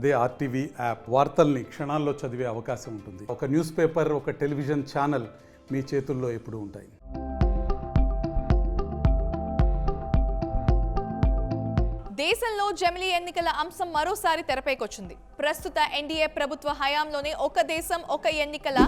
అదే RTV app వార్తల్ని క్షణాల్లో చదివే అవకాశం ఉంటుంది. ఒక న్యూస్ పేపర్, ఒక టెలివిజన్ ఛానల్ మీ చేతుల్లో ఎప్పుడూ ఉంటాయి. దేశంలో జమిలీ ఎన్నికల అంశం మరోసారి తెరపైకొచ్చింది. ప్రస్తుత ఎన్డీఏ ప్రభుత్వ హయాంలోనే ఒక దేశం ఒక ఎన్నికల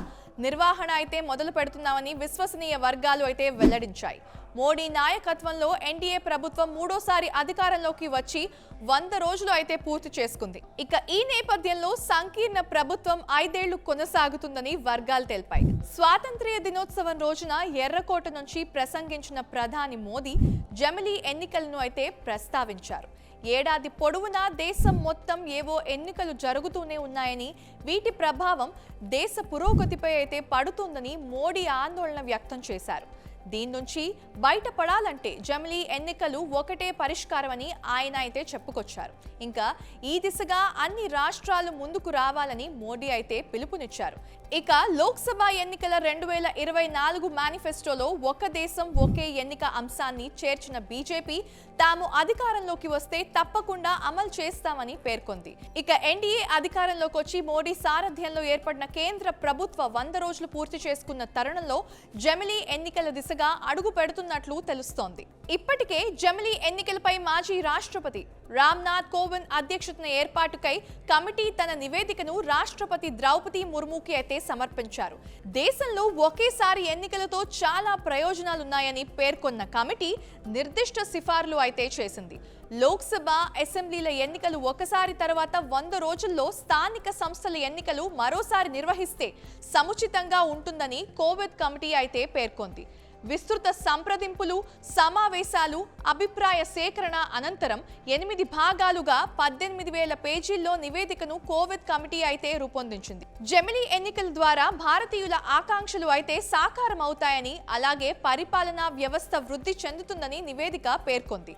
నిర్వహణ అయితే మొదలు పెడుతున్నామని విశ్వసనీయ వర్గాలు అయితే వెల్లడించాయి. మోడీ నాయకత్వంలో ఎన్డీఏ ప్రభుత్వం మూడోసారి అధికారంలోకి వచ్చి 100 రోజులు అయితే పూర్తి చేసుకుంది. ఇక ఈ నేపథ్యంలో సంకీర్ణ ప్రభుత్వం 5 ఏళ్లు కొనసాగుతుందని వర్గాలు తెలిపాయి. స్వాతంత్ర్య దినోత్సవం రోజున ఎర్రకోట నుంచి ప్రసంగించిన ప్రధాని మోదీ జమిలీ ఎన్నికలను అయితే ప్రస్తావించారు. ఏడాది పొడవునా దేశం మొత్తం ఏవో ఎన్నికలు జరుగుతూనే ఉన్నాయని, వీటి ప్రభావం దేశ పురోగతిపై అయితే పడుతుందని మోడీ ఆందోళన వ్యక్తం చేశారు. దీని నుంచి బయటపడాలంటే జమిలీ ఎన్నికలు ఒకటే పరిష్కారం అని ఆయన అయితే చెప్పుకొచ్చారు. ఇంకా ఈ దిశగా అన్ని రాష్ట్రాలు ముందుకు రావాలని మోడీ అయితే పిలుపునిచ్చారు. ఇక లోక్సభ ఎన్నికల 2024 మేనిఫెస్టోలో ఒక దేశం ఒకే ఎన్నిక అంశాన్ని చేర్చిన బీజేపీ తాము అధికారంలోకి వస్తే తప్పకుండా అమలు చేస్తామని పేర్కొంది. ఇక ఎన్డీఏ అధికారంలోకి వచ్చి మోడీ సారథ్యంలో ఏర్పడిన కేంద్ర ప్రభుత్వ 100 రోజులు పూర్తి చేసుకున్న తరుణంలో జమిలీ ఎన్నికల దిశగా అడుగు పెడుతున్నట్లు తెలుస్తోంది. ఇప్పటికే జమిలీ ఎన్నికలపై మాజీ రాష్ట్రపతి రామ్నాథ్ కోవింద్ అధ్యక్షతన ఏర్పాటుకై కమిటీ తన నివేదికను రాష్ట్రపతి ద్రౌపది ముర్ముకి అయితే సమర్పించారు. దేశంలో ఒకేసారి ఎన్నికలతో చాలా ప్రయోజనాలున్నాయని పేర్కొన్న కమిటీ నిర్దిష్ట సిఫార్లు అయితే చేసింది. లోక్సభ, అసెంబ్లీల ఎన్నికలు ఒకసారి తర్వాత 100 రోజుల్లో స్థానిక సంస్థల ఎన్నికలు మరోసారి నిర్వహిస్తే సముచితంగా ఉంటుందని కోవిద్ కమిటీ అయితే పేర్కొంది. విస్తృత సంప్రదింపులు, సమావేశాలు, అభిప్రాయ సేకరణ అనంతరం 8 భాగాలుగా 18,000 పేజీల్లో నివేదికను కోవిద్ కమిటీ అయితే రూపొందించింది. జమిలీ ఎన్నికల ద్వారా భారతీయుల ఆకాంక్షలు అయితే సాకారం అవుతాయని, అలాగే పరిపాలనా వ్యవస్థ వృద్ధి చెందుతుందని నివేదిక పేర్కొంది.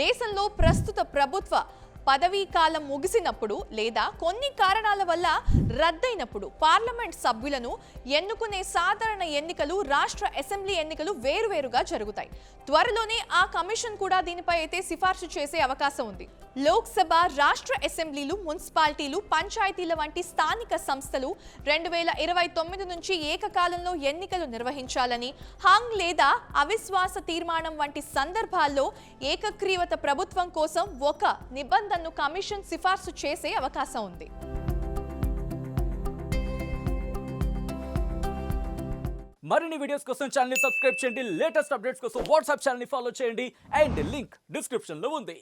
దేశంలో ప్రస్తుత ప్రభుత్వ పదవీ కాలం ముగిసినప్పుడు లేదా కొన్ని కారణాల వల్ల రద్దయినప్పుడు పార్లమెంట్ సభ్యులను ఎన్నుకునే సాధారణ ఎన్నికలు, రాష్ట్ర అసెంబ్లీ ఎన్నికలు వేరువేరుగా జరుగుతాయి. త్వరలోనే ఆ కమిషన్ కూడా దీనిపై అయితే సిఫార్సు చేసే అవకాశం ఉంది. లోక్సభ, రాష్ట్ర అసెంబ్లీలు, మున్సిపాలిటీలు, పంచాయతీల వంటి స్థానిక సంస్థలు 2029 నుంచి ఏకకాలంలో ఎన్నికలు నిర్వహించాలని, హంగ్ లేదా అవిశ్వాస తీర్మానం వంటి సందర్భాల్లో ఏకగ్రీవత ప్రభుత్వం కోసం ఒక నిబంధనను కమిషన్ సిఫార్సు చేసే అవకాశం ఉంది. మరిన్ని వీడియోస్ కోసం ఛానల్ ని సబ్స్క్రైబ్ చేయండి. లేటెస్ట్ అప్డేట్స్ కోసం వాట్సాప్ ఛానల్ ని ఫాలో చేయండి. అండ్ లింక్ డిస్క్రిప్షన్ లో ఉంది.